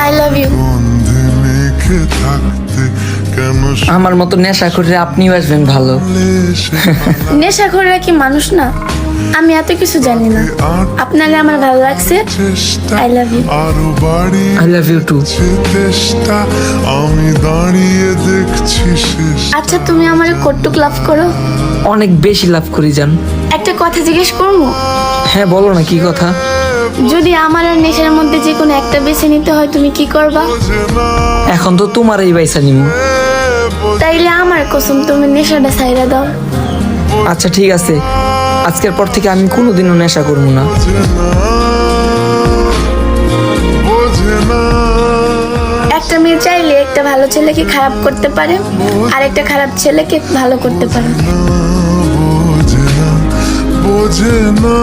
I love you. আমার মতো নেশা করে আপনিও আসবেন ভালো। নেশাখোররা কি মানুষ না? আমি এত কিছু জানি না। আপনারে আমার ভালো লাগছে। I love you. I love you too. আমি দাঁড়িয়ে দেখছি শেষ। আচ্ছা তুমি আমার কতটুক লাভ করো? অনেক বেশি লাভ করি যান। একটা কথা জিজ্ঞেস করবো? হ্যাঁ বলো না, কি কথা? যদি আমার আর নেশার মধ্যে যে কোনো একটা বেছে নিতে হয় তুমি কি করবা? এখন তো তোমার এই বাইসা নিমু। তাইলে আমার কসম তুমি নেশাটা ছাইরা দাও। আচ্ছা ঠিক আছে, আজকের পর থেকে আমি কোনোদিনও নেশা করবো না। একটা মেয়ে চাইলে একটা ভালো ছেলেকে খারাপ করতে পারে, আর একটা খারাপ ছেলেকে ভালো করতে পারে। বোঝে না